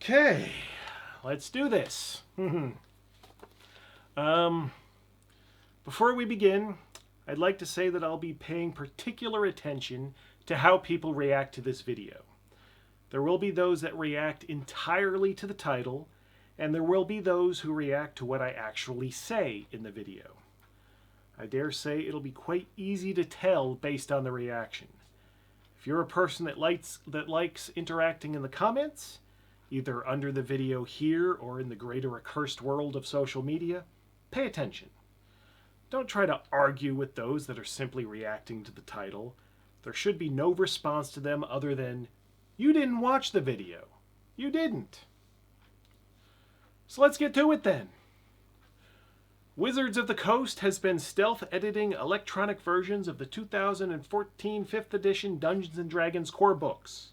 Okay, let's do this. Before we begin, I'd like to say that I'll be paying particular attention to how people react to this video. There will be those that react entirely to the title, and there will be those who react to what I actually say in the video. I dare say it'll be quite easy to tell based on the reaction. If you're a person that likes interacting in the comments, either under the video here or in the greater accursed world of social media, pay attention. Don't try to argue with those that are simply reacting to the title. There should be no response to them other than, "You didn't watch the video. You didn't." So let's get to it then. Wizards of the Coast has been stealth editing electronic versions of the 2014 5th edition Dungeons & Dragons core books.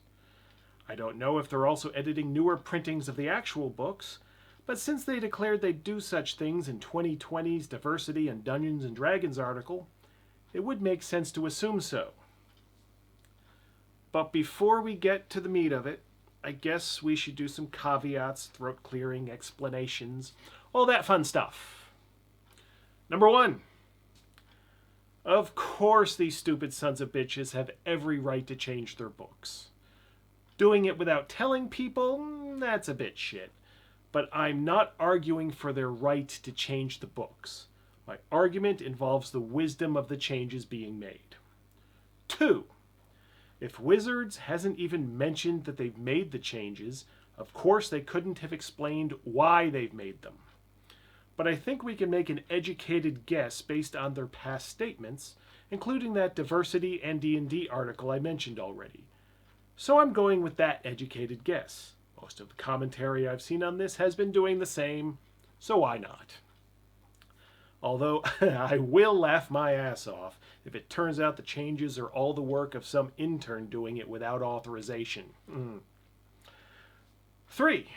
I don't know if they're also editing newer printings of the actual books, but since they declared they'd do such things in 2020's Diversity and Dungeons & Dragons article, it would make sense to assume so. But before we get to the meat of it, I guess we should do some caveats, throat clearing, explanations, all that fun stuff. Number one, of course these stupid sons of bitches have every right to change their books. Doing it without telling people, that's a bit shit. But I'm not arguing for their right to change the books. My argument involves the wisdom of the changes being made. 2. If Wizards hasn't even mentioned that they've made the changes, of course they couldn't have explained why they've made them. But I think we can make an educated guess based on their past statements, including that Diversity and D&D article I mentioned already. So I'm going with that educated guess. Most of the commentary I've seen on this has been doing the same, so why not? Although I will laugh my ass off if it turns out the changes are all the work of some intern doing it without authorization. 3.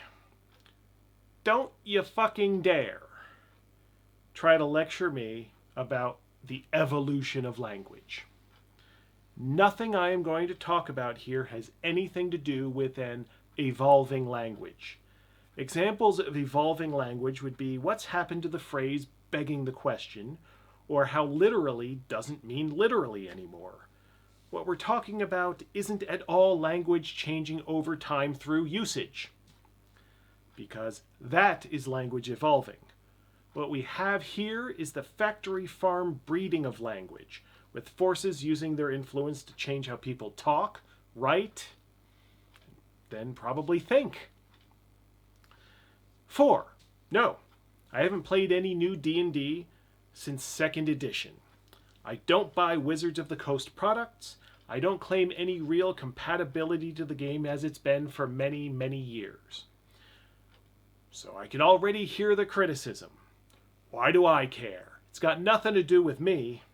Don't you fucking dare try to lecture me about the evolution of language. Nothing I am going to talk about here has anything to do with an evolving language. Examples of evolving language would be what's happened to the phrase begging the question, or how literally doesn't mean literally anymore. What we're talking about isn't at all language changing over time through usage, because that is language evolving. What we have here is the factory farm breeding of language, with forces using their influence to change how people talk, write, then probably think. 4. No, I haven't played any new D&D since 2nd edition. I don't buy Wizards of the Coast products. I don't claim any real compatibility to the game as it's been for many, many years. So I can already hear the criticism. Why do I care? It's got nothing to do with me.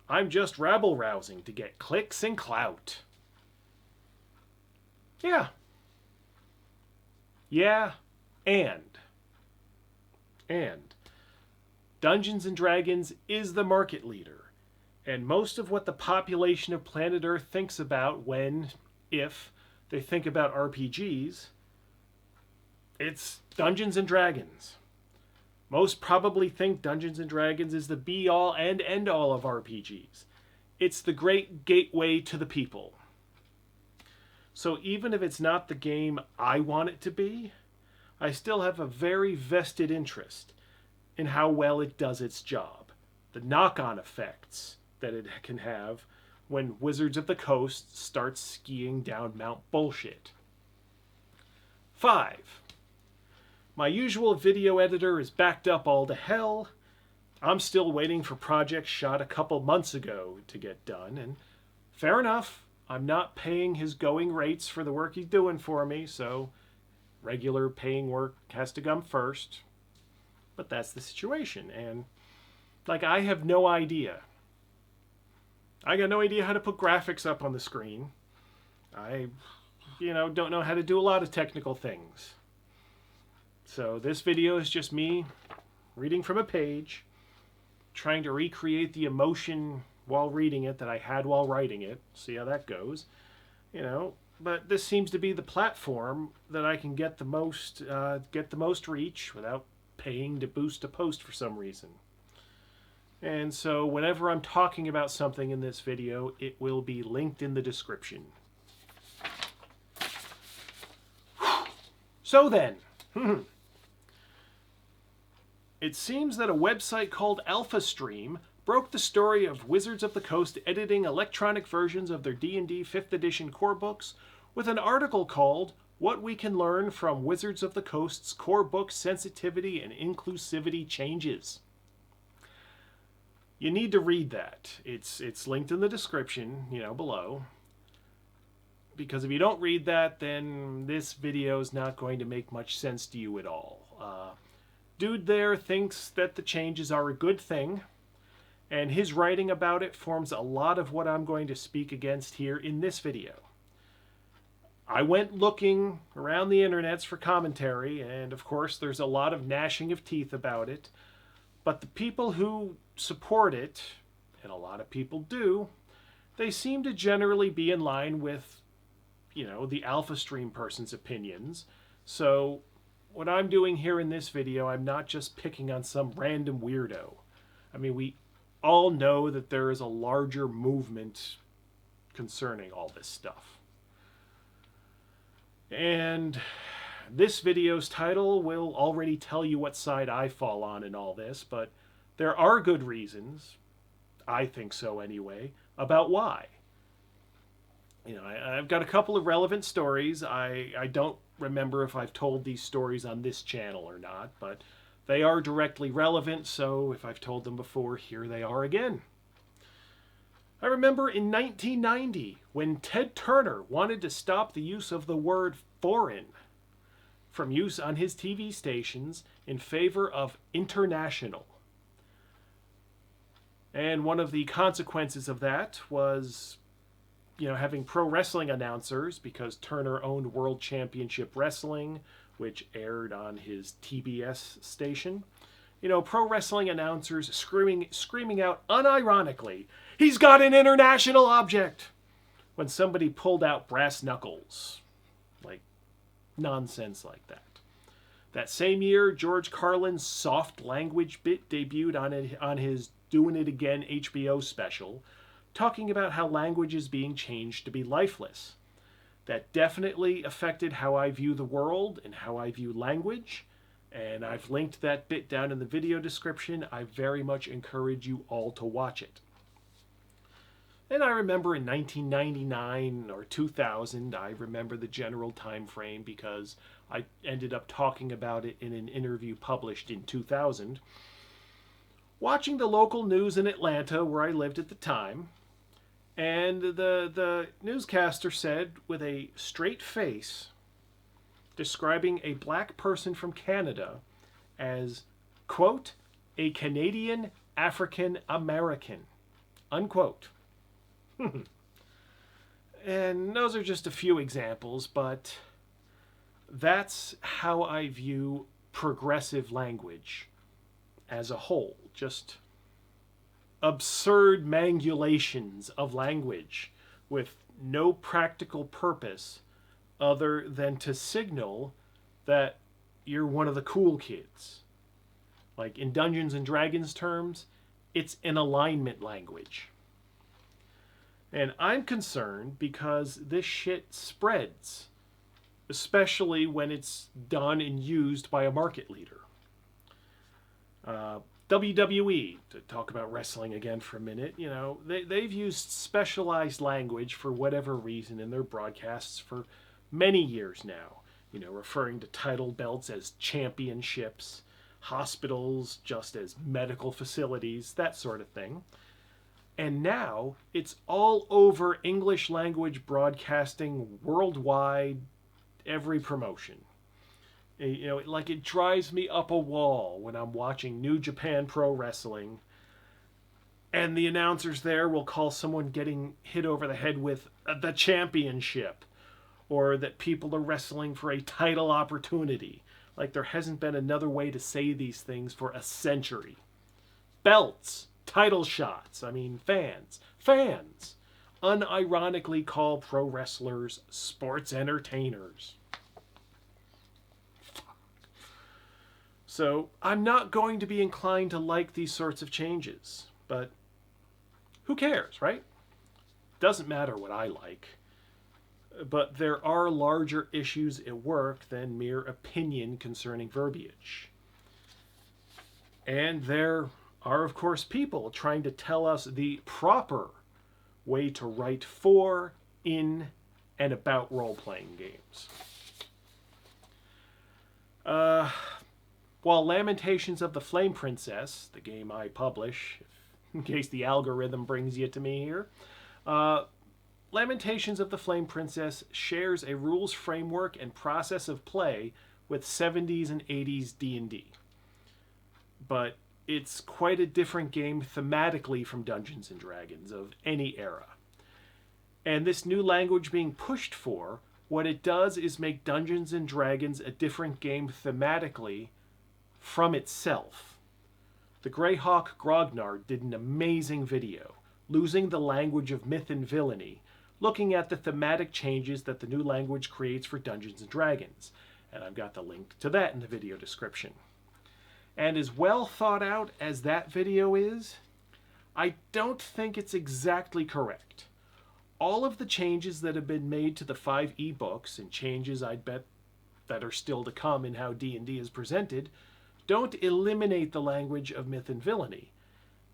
I'm just rabble-rousing to get clicks and clout. Yeah, and Dungeons & Dragons is the market leader, and most of what the population of planet Earth thinks about if they think about RPGs, it's Dungeons & Dragons. Most probably think Dungeons & Dragons is the be-all and end-all of RPGs. It's the great gateway to the people. So even if it's not the game I want it to be, I still have a very vested interest in how well it does its job, the knock-on effects that it can have when Wizards of the Coast starts skiing down Mount Bullshit. 5. My usual video editor is backed up all to hell. I'm still waiting for projects shot a couple months ago to get done, and fair enough, I'm not paying his going rates for the work he's doing for me, so regular paying work has to come first. But that's the situation, and I have no idea. I got no idea how to put graphics up on the screen. I, don't know how to do a lot of technical things. So this video is just me reading from a page, trying to recreate the emotion while reading it that I had while writing it. See how that goes. but this seems to be the platform that I can get the most reach without paying to boost a post for some reason. And so whenever I'm talking about something in this video, it will be linked in the description. So then, it seems that a website called AlphaStream broke the story of Wizards of the Coast editing electronic versions of their D&D 5th edition core books with an article called What We Can Learn from Wizards of the Coast's Core Book Sensitivity and Inclusivity Changes. You need to read that. It's linked in the description, below. Because if you don't read that, then this video is not going to make much sense to you at all. Dude there thinks that the changes are a good thing, and his writing about it forms a lot of what I'm going to speak against here in this video. I went looking around the internets for commentary, and of course there's a lot of gnashing of teeth about it, but the people who support it, and a lot of people do, they seem to generally be in line with, the AlphaStream person's opinions. So what I'm doing here in this video, I'm not just picking on some random weirdo. I mean, we all know that there is a larger movement concerning all this stuff. And this video's title will already tell you what side I fall on in all this, but there are good reasons, I think so anyway, about why. I've got a couple of relevant stories. I don't remember if I've told these stories on this channel or not, but they are directly relevant, so if I've told them before, here they are again. I remember in 1990 when Ted Turner wanted to stop the use of the word foreign from use on his TV stations in favor of international. And one of the consequences of that was, having pro wrestling announcers, because Turner owned World Championship Wrestling, which aired on his TBS station. Pro wrestling announcers screaming out unironically, "He's got an international object!" when somebody pulled out brass knuckles. Like, nonsense like that. That same year, George Carlin's soft language bit debuted on his Doing It Again HBO special, talking about how language is being changed to be lifeless. That definitely affected how I view the world and how I view language, and I've linked that bit down in the video description. I very much encourage you all to watch it. And I remember in 1999 or 2000, I remember the general time frame because I ended up talking about it in an interview published in 2000, watching the local news in Atlanta where I lived at the time. And the newscaster said with a straight face, describing a black person from Canada as, quote, a Canadian African American, unquote. And those are just a few examples, but that's how I view progressive language as a whole. Just absurd mangulations of language with no practical purpose other than to signal that you're one of the cool kids. Like in Dungeons and Dragons terms, it's an alignment language. And I'm concerned because this shit spreads, especially when it's done and used by a market leader. WWE, to talk about wrestling again for a minute, they've used specialized language for whatever reason in their broadcasts for many years now, referring to title belts as championships, hospitals just as medical facilities, that sort of thing. And now it's all over English language broadcasting worldwide, every promotion. Like it drives me up a wall when I'm watching New Japan Pro Wrestling and the announcers there will call someone getting hit over the head with the championship, or that people are wrestling for a title opportunity. Like there hasn't been another way to say these things for a century. Belts, title shots, fans, unironically call pro wrestlers sports entertainers. So I'm not going to be inclined to like these sorts of changes, but who cares, right? Doesn't matter what I like. But there are larger issues at work than mere opinion concerning verbiage. And there are, of course, people trying to tell us the proper way to write for, in, and about role-playing games. While Lamentations of the Flame Princess, the game I publish, in case the algorithm brings you to me here, Lamentations of the Flame Princess shares a rules framework and process of play with 70s and 80s D&D. But it's quite a different game thematically from Dungeons & Dragons of any era. And this new language being pushed for, what it does is make Dungeons & Dragons a different game thematically from itself. The Greyhawk Grognard did an amazing video, Losing the Language of Myth and Villainy, looking at the thematic changes that the new language creates for Dungeons & Dragons. And I've got the link to that in the video description. And as well thought out as that video is, I don't think it's exactly correct. All of the changes that have been made to the 5 ebooks, and changes I'd bet that are still to come in how D&D is presented, don't eliminate the language of myth and villainy.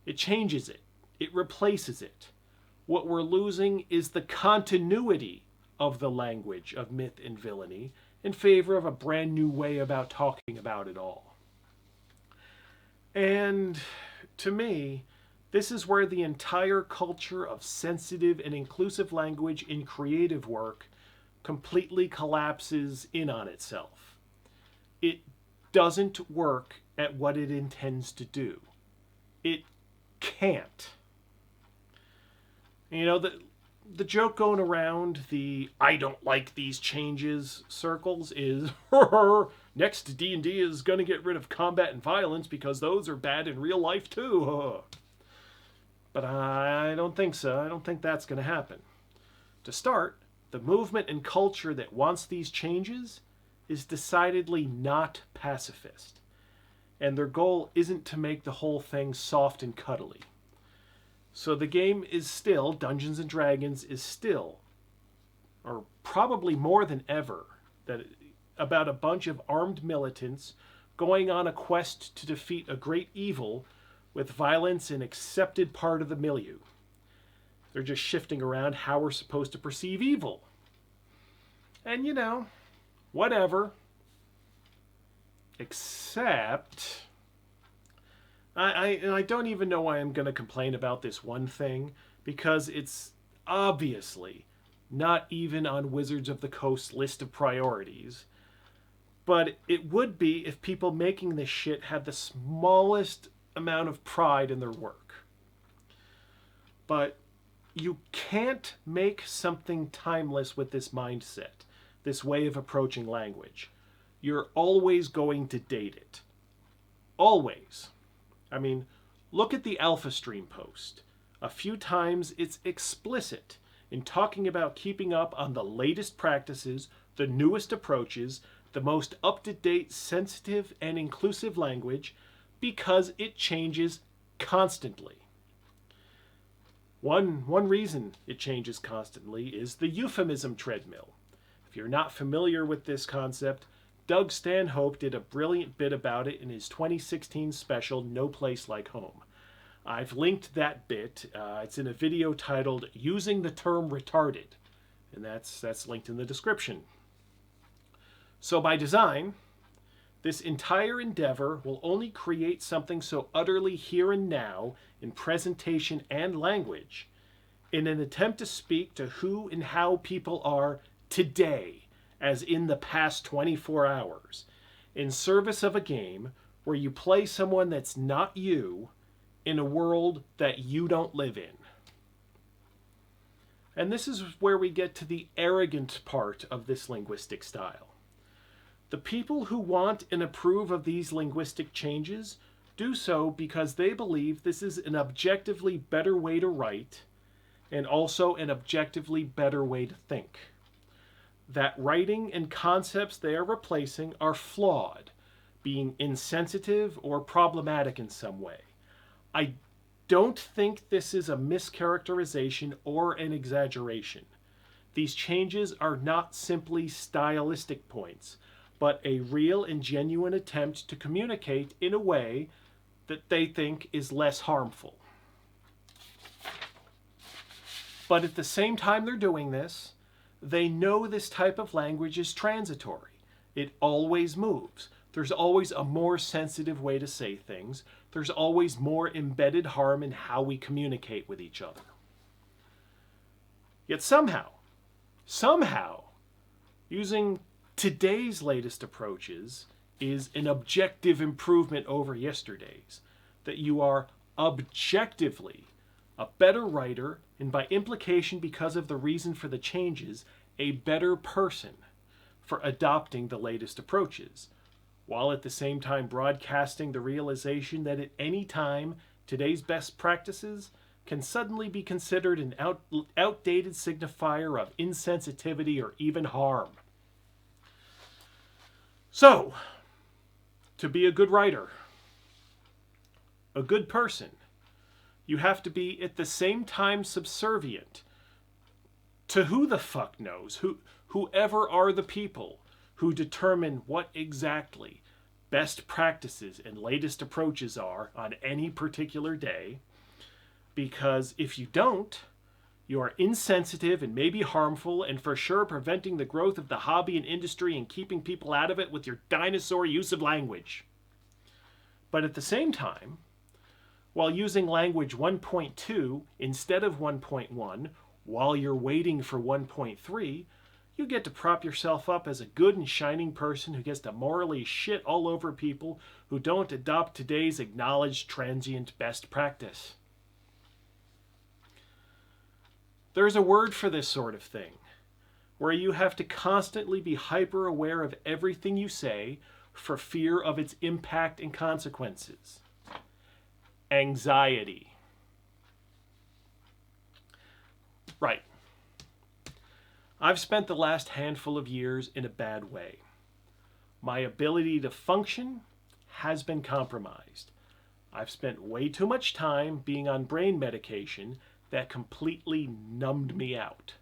It changes it. It replaces it. What we're losing is the continuity of the language of myth and villainy in favor of a brand new way about talking about it all. And to me, this is where the entire culture of sensitive and inclusive language in creative work completely collapses in on itself. It doesn't work at what it intends to do. It can't. You know, the joke going around the I don't like these changes circles is next D&D is going to get rid of combat and violence because those are bad in real life too. But I don't think so. I don't think that's going to happen. To start, the movement and culture that wants these changes is decidedly not pacifist. And their goal isn't to make the whole thing soft and cuddly. So the game is still, Dungeons & Dragons is still, or probably more than ever, about a bunch of armed militants going on a quest to defeat a great evil with violence an accepted part of the milieu. They're just shifting around how we're supposed to perceive evil. And you know, whatever. Except I don't even know why I'm going to complain about this one thing, because it's obviously not even on Wizards of the Coast's list of priorities. But it would be if people making this shit had the smallest amount of pride in their work. But you can't make something timeless with this mindset, this way of approaching language. You're always going to date it. Always. I mean, look at the Alpha Stream post. A few times it's explicit in talking about keeping up on the latest practices, the newest approaches, the most up-to-date, sensitive, and inclusive language, because it changes constantly. One reason it changes constantly is the euphemism treadmill. If you're not familiar with this concept, Doug Stanhope did a brilliant bit about it in his 2016 special, No Place Like Home. I've linked that bit. It's in a video titled Using the Term Retarded, and that's linked in the description. So by design, this entire endeavor will only create something so utterly here and now in presentation and language in an attempt to speak to who and how people are today, as in the past 24 hours, in service of a game where you play someone that's not you in a world that you don't live in. And this is where we get to the arrogant part of this linguistic style. The people who want and approve of these linguistic changes do so because they believe this is an objectively better way to write, and also an objectively better way to think. That writing and concepts they are replacing are flawed, being insensitive or problematic in some way. I don't think this is a mischaracterization or an exaggeration. These changes are not simply stylistic points, but a real and genuine attempt to communicate in a way that they think is less harmful. But at the same time they're doing this, they know this type of language is transitory. It always moves. There's always a more sensitive way to say things. There's always more embedded harm in how we communicate with each other. Yet somehow, using today's latest approaches is an objective improvement over yesterday's. That you are objectively a better writer, and by implication, because of the reason for the changes, a better person for adopting the latest approaches, while at the same time broadcasting the realization that at any time today's best practices can suddenly be considered an outdated signifier of insensitivity or even harm. So, to be a good writer, a good person, you have to be at the same time subservient to who the fuck knows, whoever are the people who determine what exactly best practices and latest approaches are on any particular day. Because if you don't, you are insensitive and maybe harmful, and for sure preventing the growth of the hobby and industry and keeping people out of it with your dinosaur use of language. But at the same time, while using language 1.2 instead of 1.1, while you're waiting for 1.3, you get to prop yourself up as a good and shining person who gets to morally shit all over people who don't adopt today's acknowledged transient best practice. There's a word for this sort of thing, where you have to constantly be hyper aware of everything you say for fear of its impact and consequences. Anxiety. Right. I've spent the last handful of years in a bad way. My ability to function has been compromised. I've spent way too much time being on brain medication that completely numbed me out.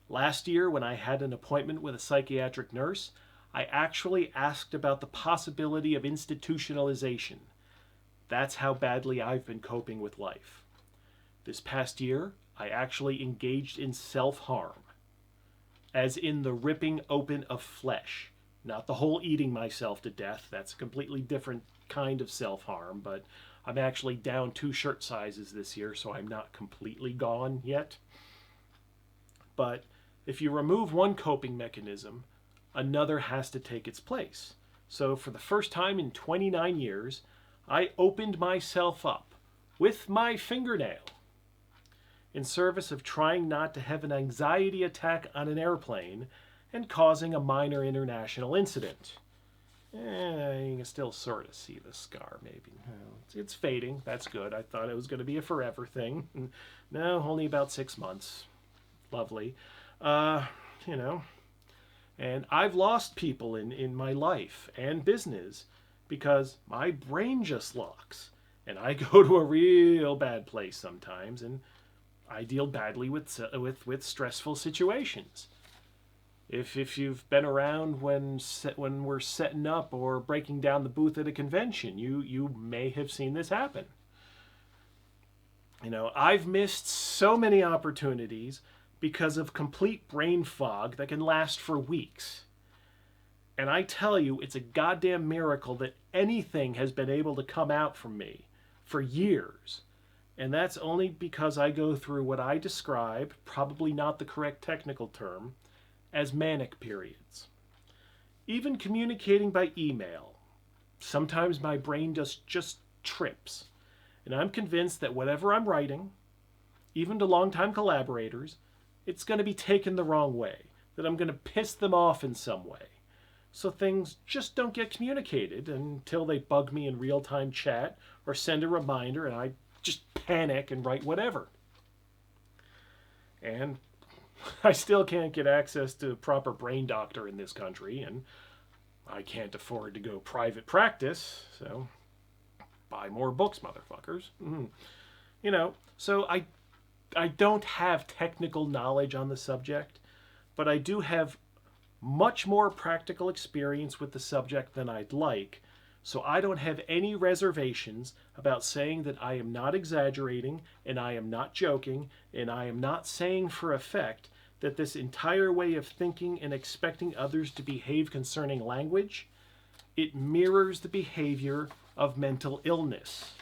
Last year, when I had an appointment with a psychiatric nurse, I actually asked about the possibility of institutionalization. That's how badly I've been coping with life. This past year, I actually engaged in self-harm, as in the ripping open of flesh, not the whole eating myself to death. That's a completely different kind of self-harm, but I'm actually down 2 shirt sizes this year, so I'm not completely gone yet. But if you remove one coping mechanism, another has to take its place. So for the first time in 29 years, I opened myself up with my fingernail in service of trying not to have an anxiety attack on an airplane and causing a minor international incident. You can still sort of see the scar, maybe. It's fading. That's good. I thought it was going to be a forever thing. No, only about 6 months. Lovely. And I've lost people in my life and business because my brain just locks. And I go to a real bad place sometimes, and I deal badly with stressful situations. If you've been around when we're setting up or breaking down the booth at a convention, you may have seen this happen. I've missed so many opportunities because of complete brain fog that can last for weeks. And I tell you, it's a goddamn miracle that anything has been able to come out from me for years. And that's only because I go through what I describe, probably not the correct technical term, as manic periods. Even communicating by email, sometimes my brain just trips. And I'm convinced that whatever I'm writing, even to longtime collaborators, it's going to be taken the wrong way, that I'm going to piss them off in some way. So things just don't get communicated until they bug me in real-time chat or send a reminder, and I just panic and write whatever. And I still can't get access to a proper brain doctor in this country, and I can't afford to go private practice, so buy more books, motherfuckers. You know, so I don't have technical knowledge on the subject, but I do have much more practical experience with the subject than I'd like, so I don't have any reservations about saying that I am not exaggerating, and I am not joking, and I am not saying for effect that this entire way of thinking and expecting others to behave concerning language, it mirrors the behavior of mental illness.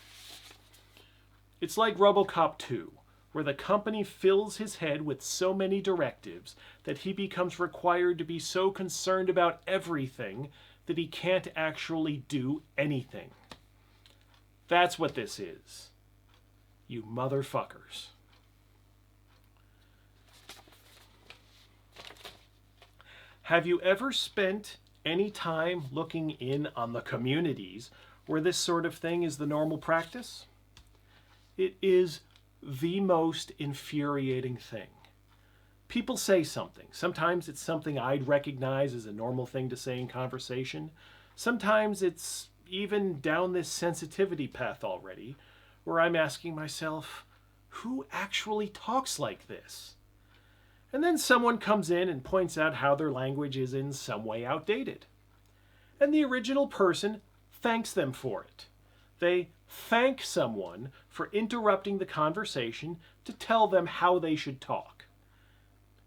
It's like RoboCop 2, where the company fills his head with so many directives that he becomes required to be so concerned about everything that he can't actually do anything. That's what this is. You motherfuckers. Have you ever spent any time looking in on the communities where this sort of thing is the normal practice? It is the most infuriating thing. People say something. Sometimes it's something I'd recognize as a normal thing to say in conversation. Sometimes it's even down this sensitivity path already, where I'm asking myself, who actually talks like this? And then someone comes in and points out how their language is in some way outdated. And the original person thanks them for it. They thank someone for interrupting the conversation to tell them how they should talk.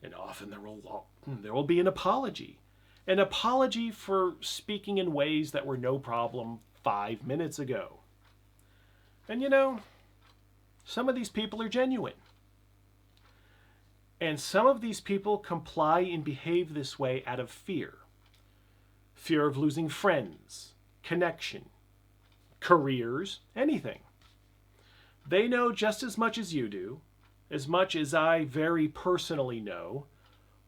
And often there will be an apology. An apology for speaking in ways that were no problem 5 minutes ago. And you know, some of these people are genuine. And some of these people comply and behave this way out of fear. Fear of losing friends, connection, careers, anything. They know just as much as you do, as much as I very personally know,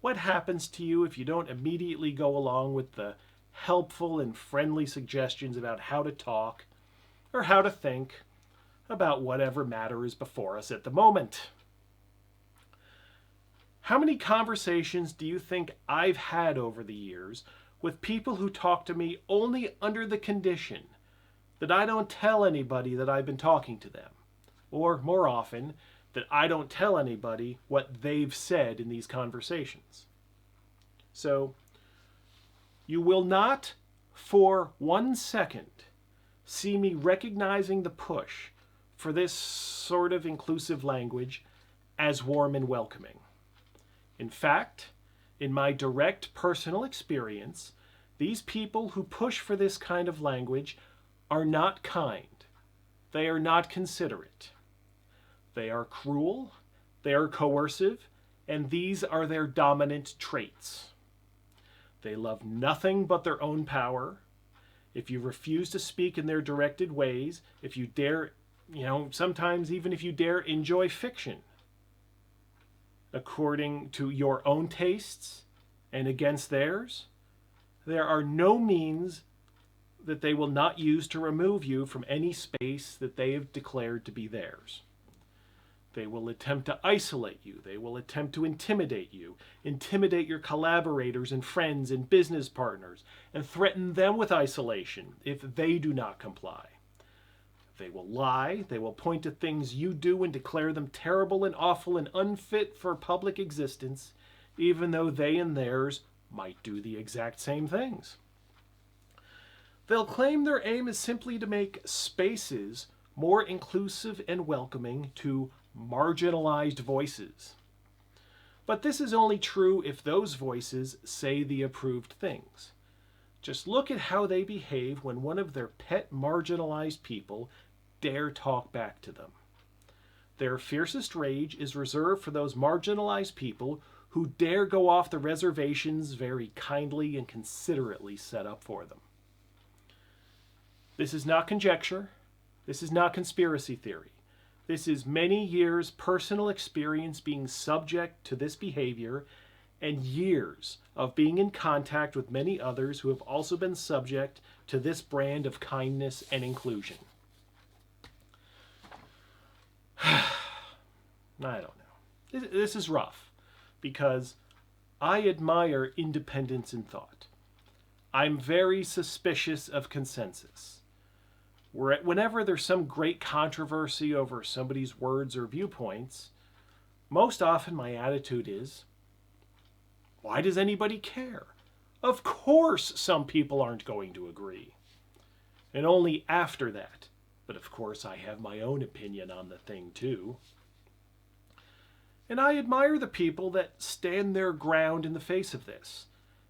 what happens to you if you don't immediately go along with the helpful and friendly suggestions about how to talk or how to think about whatever matter is before us at the moment. How many conversations do you think I've had over the years with people who talk to me only under the condition that I don't tell anybody that I've been talking to them? Or more often, that I don't tell anybody what they've said in these conversations. So, you will not for 1 second see me recognizing the push for this sort of inclusive language as warm and welcoming. In fact, in my direct personal experience, these people who push for this kind of language are not kind. They are not considerate. They are cruel, they are coercive, and these are their dominant traits. They love nothing but their own power. If you refuse to speak in their directed ways, if you dare, sometimes even if you dare enjoy fiction, according to your own tastes and against theirs, there are no means that they will not use to remove you from any space that they have declared to be theirs. They will attempt to isolate you. They will attempt to intimidate you, intimidate your collaborators and friends and business partners, and threaten them with isolation if they do not comply. They will lie. They will point to things you do and declare them terrible and awful and unfit for public existence, even though they and theirs might do the exact same things. They'll claim their aim is simply to make spaces more inclusive and welcoming to marginalized voices. But this is only true if those voices say the approved things. Just look at how they behave when one of their pet marginalized people dare talk back to them. Their fiercest rage is reserved for those marginalized people who dare go off the reservations very kindly and considerately set up for them. This is not conjecture. This is not conspiracy theory. This is many years' personal experience being subject to this behavior and years of being in contact with many others who have also been subject to this brand of kindness and inclusion. I don't know. This is rough because I admire independence in thought. I'm very suspicious of consensus. Whenever there's some great controversy over somebody's words or viewpoints, most often my attitude is, why does anybody care? Of course some people aren't going to agree. And only after that. But of course I have my own opinion on the thing too. And I admire the people that stand their ground in the face of this.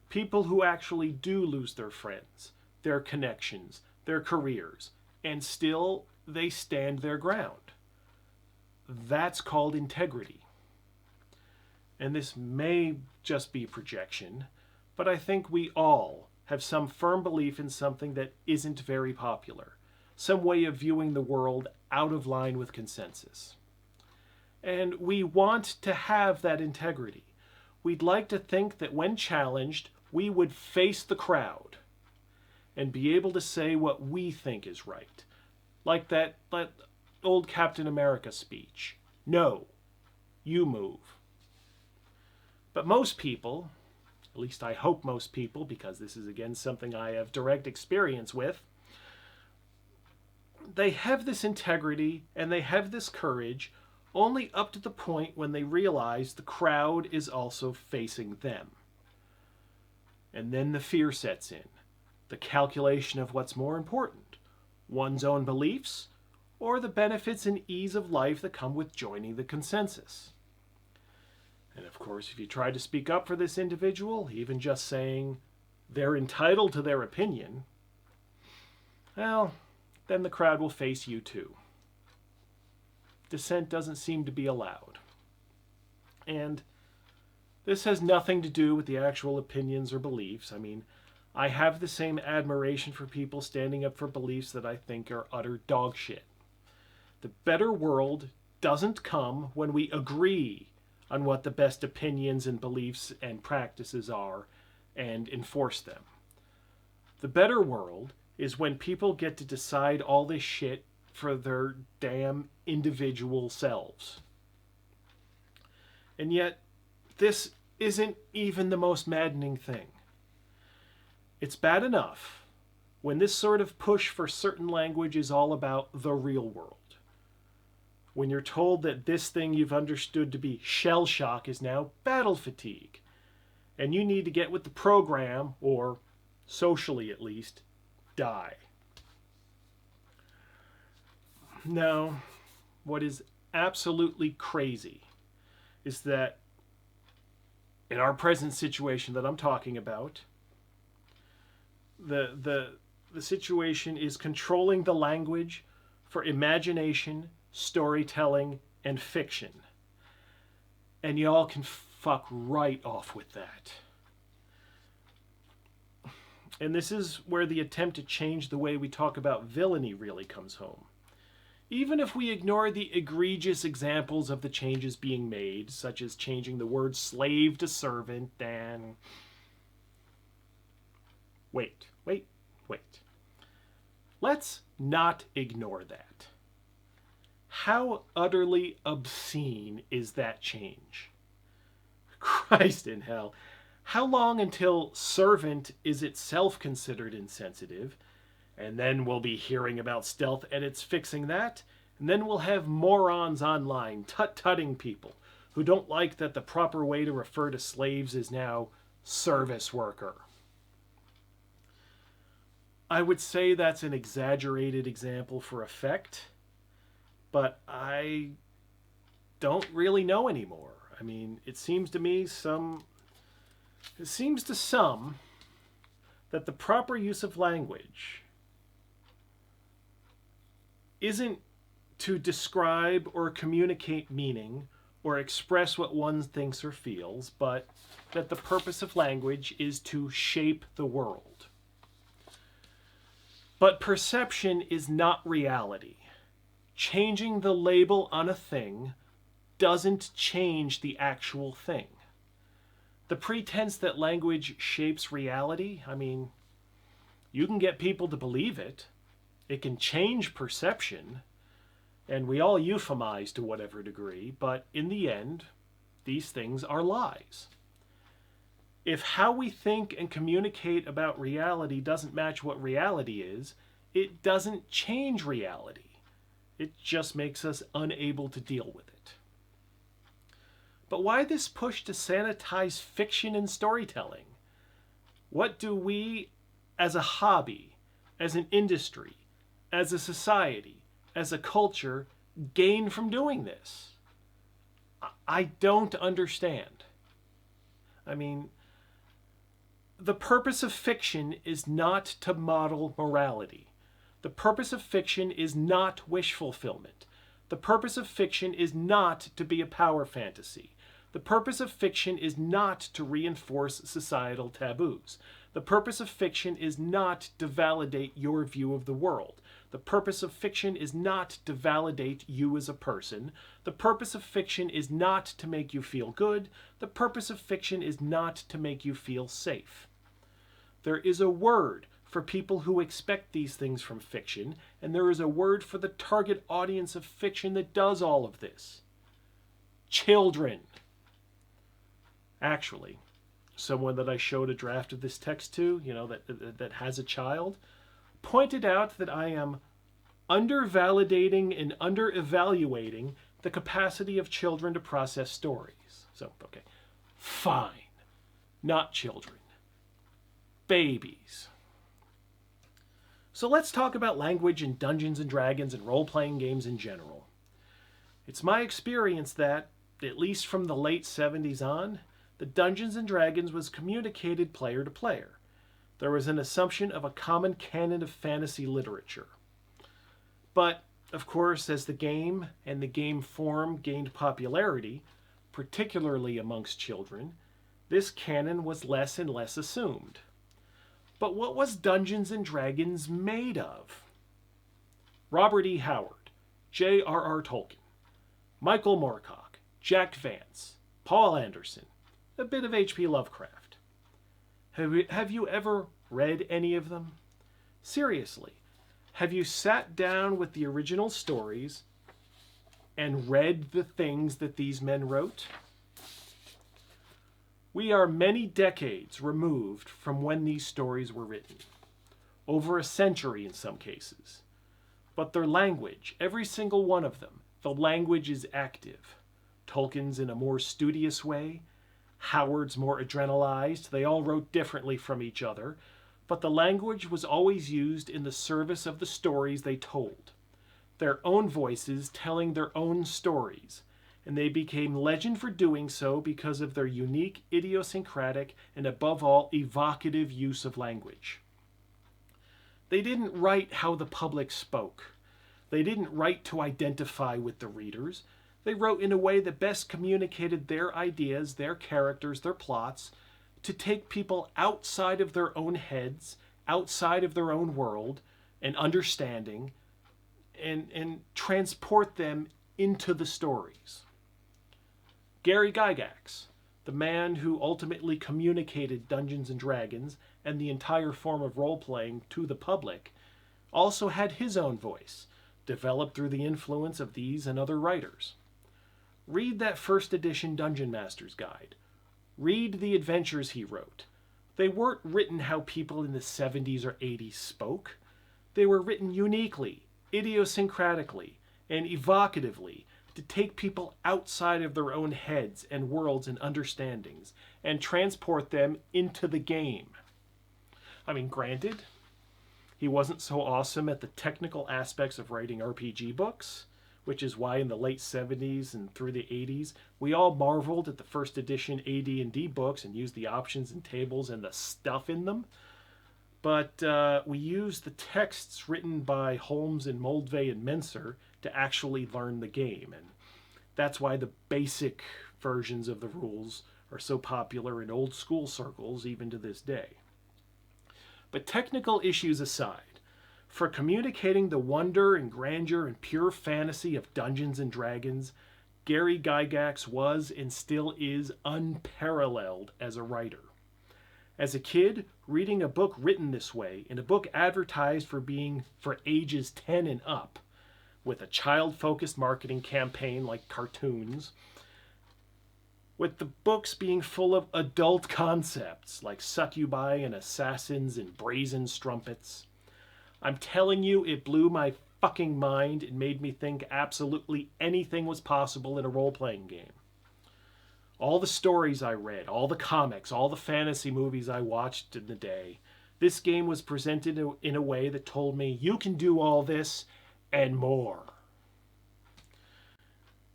People who actually do lose their friends, their connections, their careers, and still they stand their ground. That's called integrity. And this may just be projection, but I think we all have some firm belief in something that isn't very popular, some way of viewing the world out of line with consensus. And we want to have that integrity. We'd like to think that when challenged, we would face the crowd and be able to say what we think is right. Like that old Captain America speech. No, you move. But most people, at least I hope most people, because this is again something I have direct experience with, they have this integrity and they have this courage only up to the point when they realize the crowd is also facing them. And then the fear sets in, the calculation of what's more important, one's own beliefs or the benefits and ease of life that come with joining the consensus. And of course, if you try to speak up for this individual, even just saying they're entitled to their opinion, well, then the crowd will face you too. Dissent doesn't seem to be allowed. And this has nothing to do with the actual opinions or beliefs. I mean, I have the same admiration for people standing up for beliefs that I think are utter dog shit. The better world doesn't come when we agree on what the best opinions and beliefs and practices are and enforce them. The better world is when people get to decide all this shit for their damn individual selves. And yet, this isn't even the most maddening thing. It's bad enough when this sort of push for certain language is all about the real world. When you're told that this thing you've understood to be shell shock is now battle fatigue, and you need to get with the program, or socially at least, die. Now, what is absolutely crazy is that in our present situation that I'm talking about, the situation is controlling the language for imagination, storytelling, and fiction. And y'all can fuck right off with that. And this is where the attempt to change the way we talk about villainy really comes home. Even if we ignore the egregious examples of the changes being made, such as changing the word slave to servant, and... Wait. Let's not ignore that. How utterly obscene is that change? Christ in hell. How long until servant is itself considered insensitive? And then we'll be hearing about stealth edits fixing that. And then we'll have morons online tut-tutting people who don't like that the proper way to refer to slaves is now service worker. I would say that's an exaggerated example for effect, but I don't really know anymore. I mean, it seems to some that the proper use of language isn't to describe or communicate meaning or express what one thinks or feels, but that the purpose of language is to shape the world. But perception is not reality. Changing the label on a thing doesn't change the actual thing. The pretense that language shapes reality, I mean, you can get people to believe it. It can change perception, and we all euphemize to whatever degree, but in the end, these things are lies. If how we think and communicate about reality doesn't match what reality is, it doesn't change reality. It just makes us unable to deal with it. But why this push to sanitize fiction and storytelling? What do we, as a hobby, as an industry, as a society, as a culture, gain from doing this? I don't understand. I mean, the purpose of fiction is not to model morality. The purpose of fiction is not wish fulfillment. The purpose of fiction is not to be a power fantasy. The purpose of fiction is not to reinforce societal taboos. The purpose of fiction is not to validate your view of the world. The purpose of fiction is not to validate you as a person. The purpose of fiction is not to make you feel good. The purpose of fiction is not to make you feel safe. There is a word for people who expect these things from fiction, and there is a word for the target audience of fiction that does all of this. Children. Actually, someone that I showed a draft of this text to, that has a child, pointed out that I am under-validating and under-evaluating the capacity of children to process stories. So, okay, fine. Not children. Babies. So let's talk about language in Dungeons and Dragons and role-playing games in general. It's my experience that, at least from the late 70s on, the Dungeons and Dragons was communicated player to player. There was an assumption of a common canon of fantasy literature. But, of course, as the game and the game form gained popularity, particularly amongst children, this canon was less and less assumed. But what was Dungeons and Dragons made of? Robert E. Howard, J.R.R. Tolkien, Michael Moorcock, Jack Vance, Paul Anderson, a bit of H.P. Lovecraft. Have you ever read any of them? Seriously, have you sat down with the original stories and read the things that these men wrote? We are many decades removed from when these stories were written. Over a century in some cases. But their language, every single one of them, the language is active. Tolkien's in a more studious way. Howard's more adrenalized. They all wrote differently from each other. But the language was always used in the service of the stories they told. Their own voices telling their own stories. And they became legend for doing so because of their unique, idiosyncratic, and above all, evocative use of language. They didn't write how the public spoke. They didn't write to identify with the readers. They wrote in a way that best communicated their ideas, their characters, their plots, to take people outside of their own heads, outside of their own world, and understanding, and transport them into the stories. Gary Gygax, the man who ultimately communicated Dungeons and Dragons and the entire form of role-playing to the public, also had his own voice, developed through the influence of these and other writers. Read that first edition Dungeon Master's Guide. Read the adventures he wrote. They weren't written how people in the 70s or 80s spoke. They were written uniquely, idiosyncratically, and evocatively, to take people outside of their own heads and worlds and understandings and transport them into the game. I mean, granted, he wasn't so awesome at the technical aspects of writing RPG books, which is why in the late 70s and through the 80s, we all marveled at the first edition AD&D books and used the options and tables and the stuff in them. But we used the texts written by Holmes and Moldvay and Menser to actually learn the game. And that's why the basic versions of the rules are so popular in old school circles even to this day. But technical issues aside, for communicating the wonder and grandeur and pure fantasy of Dungeons and Dragons, Gary Gygax was and still is unparalleled as a writer. As a kid, reading a book written this way, in a book advertised for being for ages 10 and up, with a child-focused marketing campaign like cartoons, with the books being full of adult concepts like succubi and assassins and brazen strumpets. I'm telling you, it blew my fucking mind and made me think absolutely anything was possible in a role-playing game. All the stories I read, all the comics, all the fantasy movies I watched in the day, this game was presented in a way that told me you can do all this and more.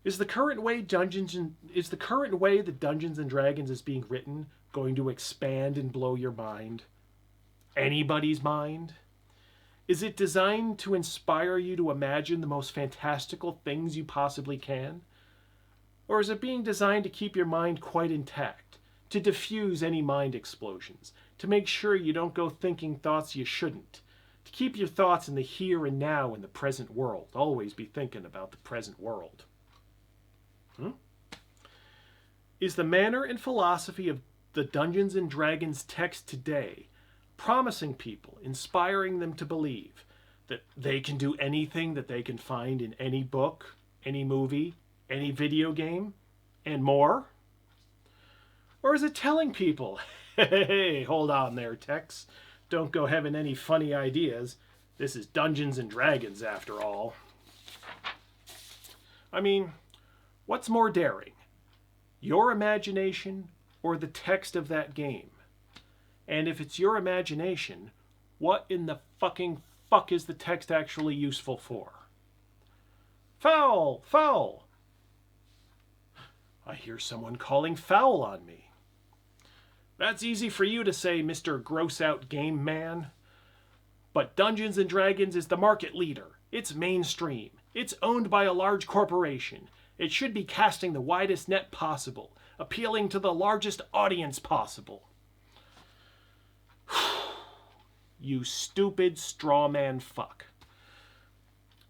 Is the current way that Dungeons and Dragons is being written going to expand and blow your mind? Anybody's mind? Is it designed to inspire you to imagine the most fantastical things you possibly can? Or is it being designed to keep your mind quite intact, to diffuse any mind explosions, to make sure you don't go thinking thoughts you shouldn't, to keep your thoughts in the here and now in the present world? Always be thinking about the present world. Is the manner and philosophy of the Dungeons and Dragons text today promising people, inspiring them to believe that they can do anything that they can find in any book, any movie, any video game, and more? Or is it telling people, hey, hold on there, text, don't go having any funny ideas. This is Dungeons and Dragons after all. I mean, what's more daring? Your imagination or the text of that game? And if it's your imagination, what in the fucking fuck is the text actually useful for? Foul! Foul! I hear someone calling foul on me. That's easy for you to say, Mr. Gross-Out Game Man. But Dungeons and Dragons is the market leader. It's mainstream. It's owned by a large corporation. It should be casting the widest net possible, appealing to the largest audience possible. You stupid straw man fuck.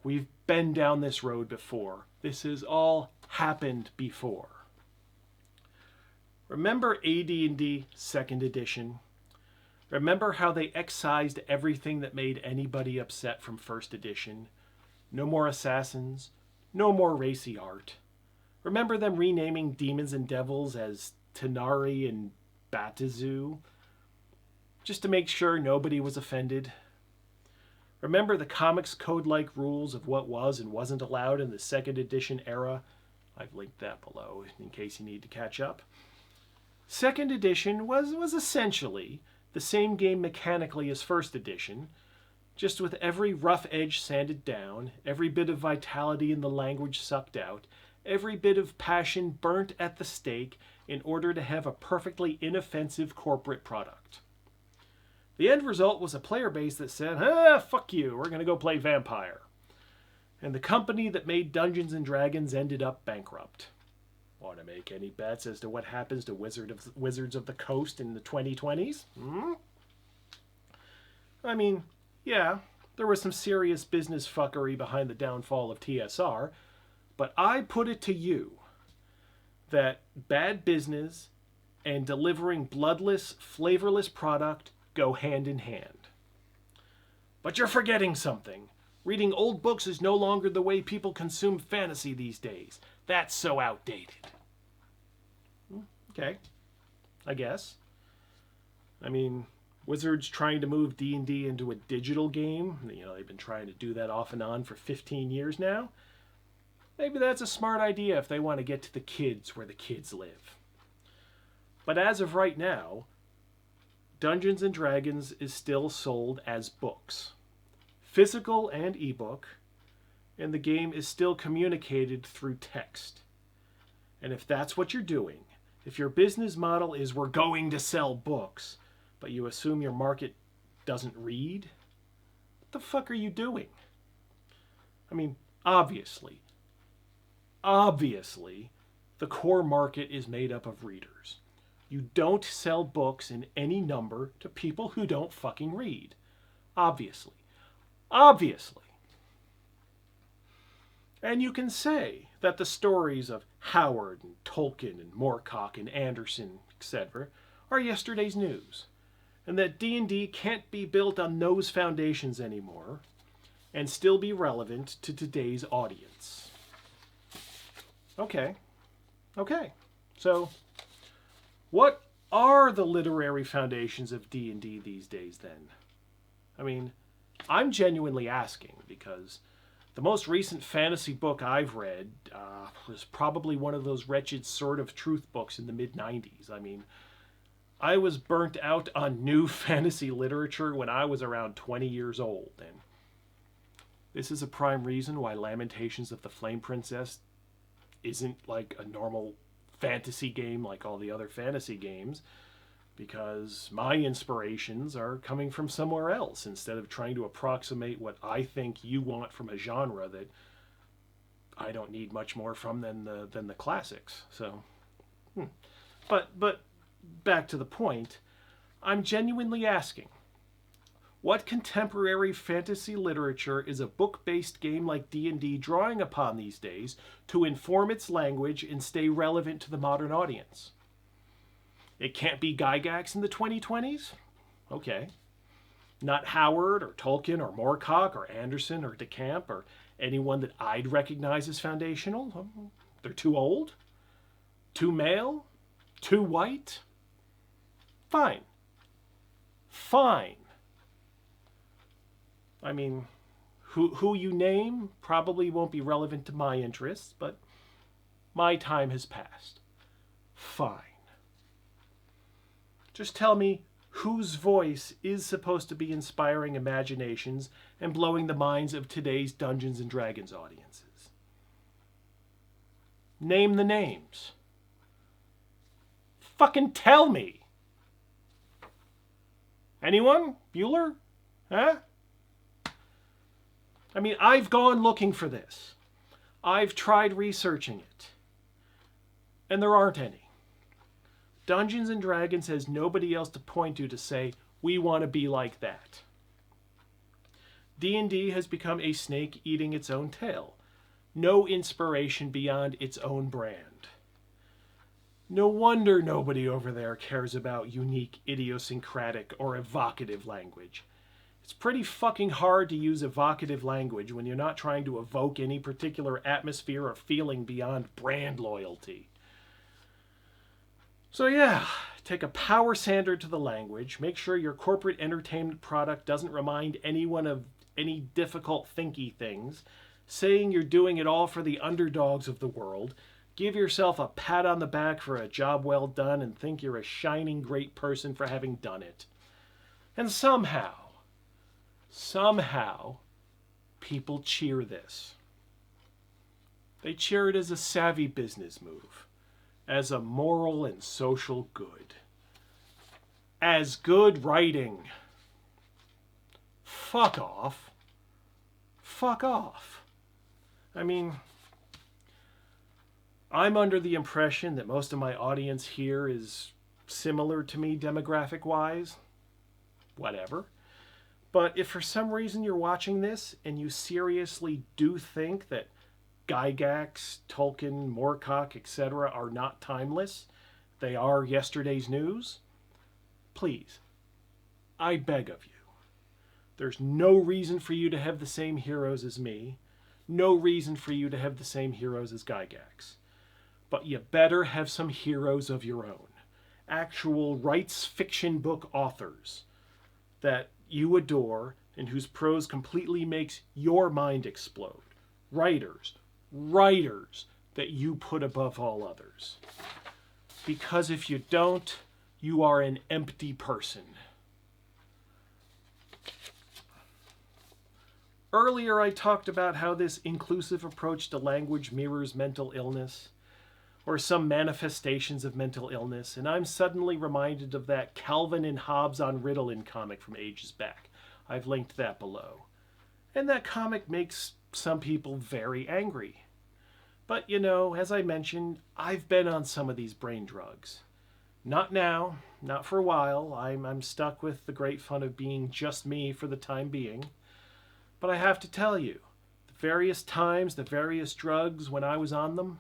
We've been down this road before. This has all happened before. Remember AD&D 2nd edition? Remember how they excised everything that made anybody upset from 1st edition? No more assassins, no more racy art. Remember them renaming demons and devils as Tanari and Batazu? Just to make sure nobody was offended. Remember the comics code-like rules of what was and wasn't allowed in the 2nd edition era? I've linked that below in case you need to catch up. 2nd edition was essentially the same game mechanically as 1st edition, just with every rough edge sanded down, every bit of vitality in the language sucked out, every bit of passion burnt at the stake in order to have a perfectly inoffensive corporate product. The end result was a player base that said, fuck you, we're going to go play Vampire. And the company that made Dungeons and Dragons ended up bankrupt. Want to make any bets as to what happens to Wizards of the Coast in the 2020s? I mean, yeah, there was some serious business fuckery behind the downfall of TSR, but I put it to you that bad business and delivering bloodless, flavorless product go hand in hand. But you're forgetting something. Reading old books is no longer the way people consume fantasy these days. That's so outdated. Okay, I guess. I mean, Wizards trying to move D&D into a digital game. You know, they've been trying to do that off and on for 15 years now. Maybe that's a smart idea if they want to get to the kids where the kids live. But as of right now, Dungeons and Dragons is still sold as books. Physical and ebook, and the game is still communicated through text. And if that's what you're doing, if your business model is we're going to sell books, but you assume your market doesn't read, what the fuck are you doing? I mean, obviously, the core market is made up of readers. You don't sell books in any number to people who don't fucking read. Obviously. And you can say that the stories of Howard and Tolkien and Moorcock and Anderson, etc., are yesterday's news, and that D&D can't be built on those foundations anymore and still be relevant to today's audience. Okay, So, what are the literary foundations of D&D these days then? I mean, I'm genuinely asking because the most recent fantasy book I've read was probably one of those wretched Sword of Truth books in the mid-90s. I mean, I was burnt out on new fantasy literature when I was around 20 years old, and this is a prime reason why Lamentations of the Flame Princess isn't like a normal fantasy game like all the other fantasy games, because my inspirations are coming from somewhere else instead of trying to approximate what I think you want from a genre that I don't need much more from than the classics. So, but back to the point, I'm genuinely asking, what contemporary fantasy literature is a book-based game like D&D drawing upon these days to inform its language and stay relevant to the modern audience? It can't be Gygax in the 2020s? Okay. Not Howard or Tolkien or Moorcock or Anderson or DeCamp or anyone that I'd recognize as foundational? They're too old? Too male? Too white? Fine. Fine. I mean, who you name probably won't be relevant to my interests, but my time has passed. Fine. Just tell me whose voice is supposed to be inspiring imaginations and blowing the minds of today's Dungeons and Dragons audiences. Name the names. Fucking tell me. Anyone? Bueller? Huh? I mean, I've gone looking for this. I've tried researching it. And there aren't any. Dungeons and Dragons has nobody else to point to say, we want to be like that. D&D has become a snake eating its own tail. No inspiration beyond its own brand. No wonder nobody over there cares about unique, idiosyncratic, or evocative language. It's pretty fucking hard to use evocative language when you're not trying to evoke any particular atmosphere or feeling beyond brand loyalty. So yeah, take a power sander to the language, make sure your corporate entertainment product doesn't remind anyone of any difficult thinky things, saying you're doing it all for the underdogs of the world, give yourself a pat on the back for a job well done and think you're a shining great person for having done it. And somehow, people cheer this. They cheer it as a savvy business move, as a moral and social good, as good writing. Fuck off. Fuck off. I mean, I'm under the impression that most of my audience here is similar to me demographic-wise. Whatever. But if for some reason you're watching this and you seriously do think that Gygax, Tolkien, Moorcock, etc. are not timeless, they are yesterday's news, please, I beg of you. There's no reason for you to have the same heroes as me, no reason for you to have the same heroes as Gygax. But you better have some heroes of your own. Actual rights fiction book authors that you adore and whose prose completely makes your mind explode. Writers that you put above all others. Because if you don't, you are an empty person. Earlier I talked about how this inclusive approach to language mirrors mental illness, or some manifestations of mental illness, and I'm suddenly reminded of that Calvin and Hobbes on Ritalin comic from ages back. I've linked that below. And that comic makes some people very angry. But, you know, as I mentioned, I've been on some of these brain drugs. Not now, not for a while. I'm stuck with the great fun of being just me for the time being. But I have to tell you, the various times, the various drugs when I was on them,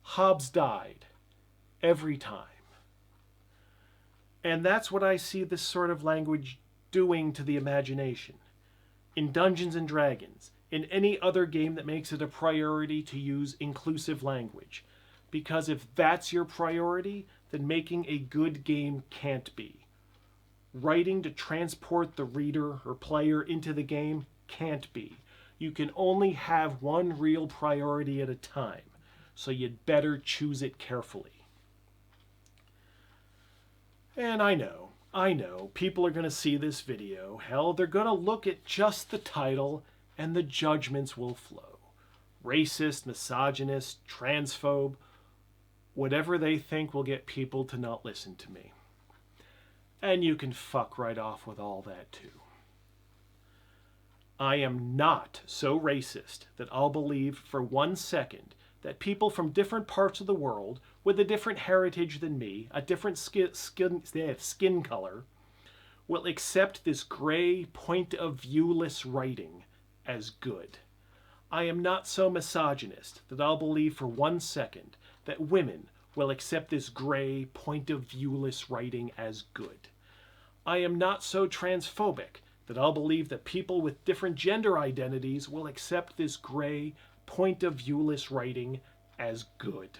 Hobbes died. Every time. And that's what I see this sort of language doing to the imagination. In Dungeons and Dragons, in any other game that makes it a priority to use inclusive language. Because if that's your priority, then making a good game can't be. Writing to transport the reader or player into the game can't be. You can only have one real priority at a time, so you'd better choose it carefully. And I know, people are going to see this video. Hell, they're going to look at just the title and the judgments will flow. Racist, misogynist, transphobe, whatever they think will get people to not listen to me. And you can fuck right off with all that too. I am not so racist that I'll believe for 1 second that people from different parts of the world with a different heritage than me, a different skin color, will accept this gray, point-of-view-less writing as good. I am not so misogynist that I'll believe for 1 second that women will accept this gray, point-of-view-less writing as good. I am not so transphobic that I'll believe that people with different gender identities will accept this gray, point-of-view-less writing as good.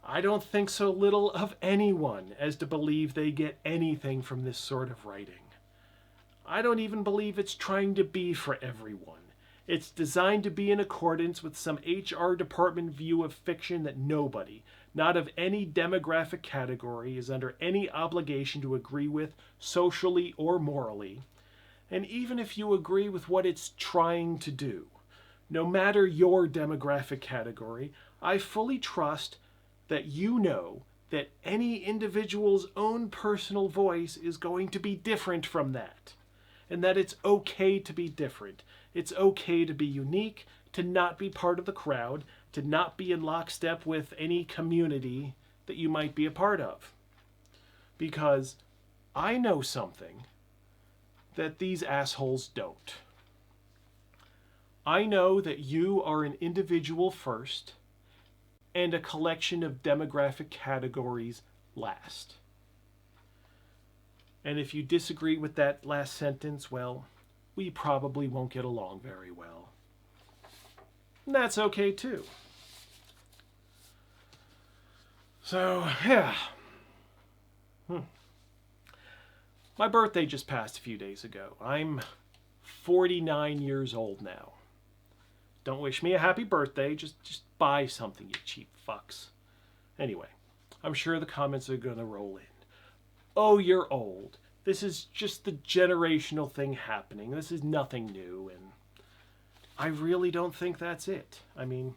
I don't think so little of anyone as to believe they get anything from this sort of writing. I don't even believe it's trying to be for everyone. It's designed to be in accordance with some HR department view of fiction that nobody, not of any demographic category, is under any obligation to agree with socially or morally. And even if you agree with what it's trying to do, no matter your demographic category, I fully trust that you know that any individual's own personal voice is going to be different from that. And that it's okay to be different. It's okay to be unique, to not be part of the crowd, to not be in lockstep with any community that you might be a part of. Because I know something that these assholes don't. I know that you are an individual first and a collection of demographic categories last. And if you disagree with that last sentence, well, we probably won't get along very well. And that's okay too. So, yeah. My birthday just passed a few days ago. I'm 49 years old now. Don't wish me a happy birthday, just buy something, you cheap fucks. Anyway, I'm sure the comments are gonna roll in. Oh, you're old. This is just the generational thing happening. This is nothing new, and I really don't think that's it. I mean,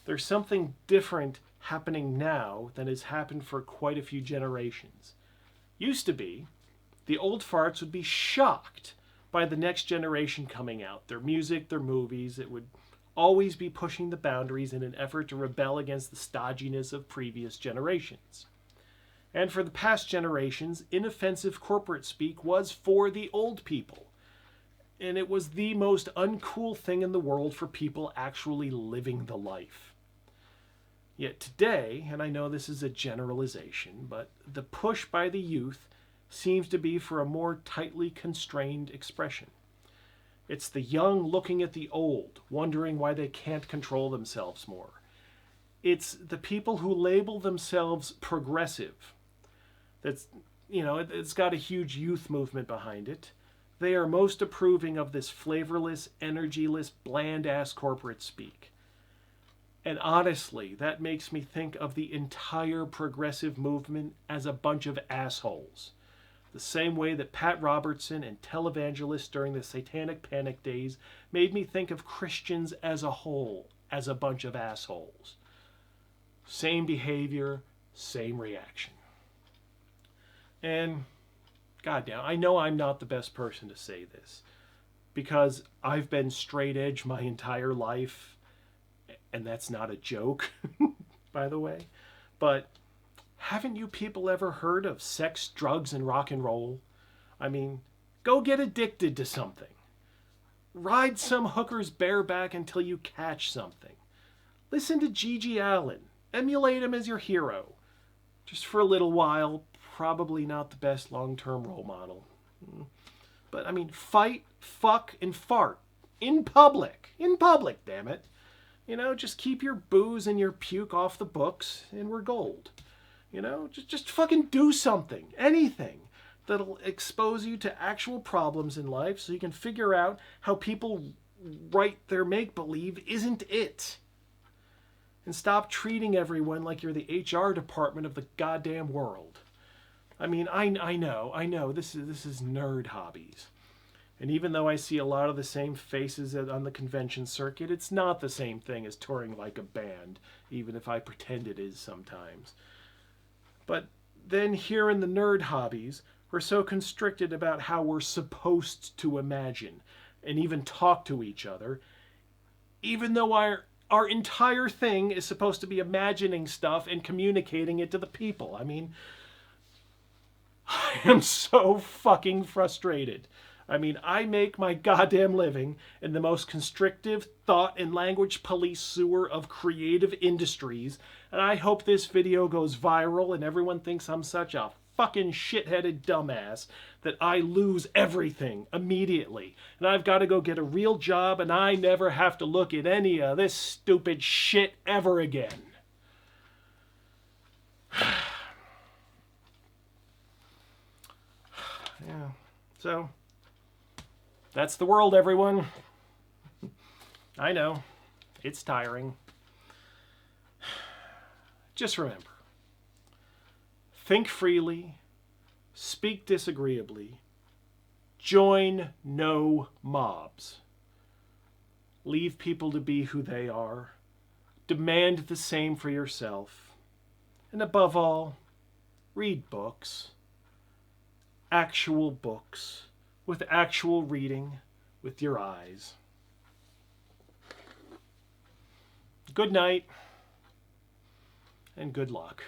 there's something different happening now than has happened for quite a few generations. Used to be, the old farts would be shocked by the next generation coming out. Their music, their movies, it would always be pushing the boundaries in an effort to rebel against the stodginess of previous generations. And for the past generations, inoffensive corporate speak was for the old people. And it was the most uncool thing in the world for people actually living the life. Yet today, and I know this is a generalization, but the push by the youth seems to be for a more tightly constrained expression. It's the young looking at the old, wondering why they can't control themselves more. It's the people who label themselves progressive. That's, it's got a huge youth movement behind it. They are most approving of this flavorless, energyless, bland-ass corporate speak. And honestly, that makes me think of the entire progressive movement as a bunch of assholes. The same way that Pat Robertson and televangelists during the Satanic Panic days made me think of Christians as a whole as a bunch of assholes. Same behavior, same reaction. And, goddamn, I know I'm not the best person to say this, because I've been straight edge my entire life, and that's not a joke, by the way, but haven't you people ever heard of sex, drugs, and rock and roll? I mean, go get addicted to something. Ride some hookers bareback until you catch something. Listen to Gigi Allen. Emulate him as your hero. Just for a little while, probably not the best long-term role model. But, I mean, fight, fuck, and fart. In public. In public, damn it. You know, just keep your booze and your puke off the books and we're gold. You know, just fucking do something, anything that'll expose you to actual problems in life so you can figure out how people write their make-believe isn't it. And stop treating everyone like you're the HR department of the goddamn world. I mean, I know, this is nerd hobbies. And even though I see a lot of the same faces on the convention circuit, it's not the same thing as touring like a band, even if I pretend it is sometimes. But then here in the nerd hobbies, we're so constricted about how we're supposed to imagine and even talk to each other, even though our entire thing is supposed to be imagining stuff and communicating it to the people. I mean, I am so fucking frustrated. I mean, I make my goddamn living in the most constrictive thought and language police sewer of creative industries, and I hope this video goes viral and everyone thinks I'm such a fucking shit-headed dumbass that I lose everything immediately, and I've got to go get a real job and I never have to look at any of this stupid shit ever again. Yeah, so that's the world, everyone. I know, it's tiring. Just remember, think freely, speak disagreeably, join no mobs, leave people to be who they are, demand the same for yourself, and above all, read books, actual books, with actual reading with your eyes. Good night, and good luck.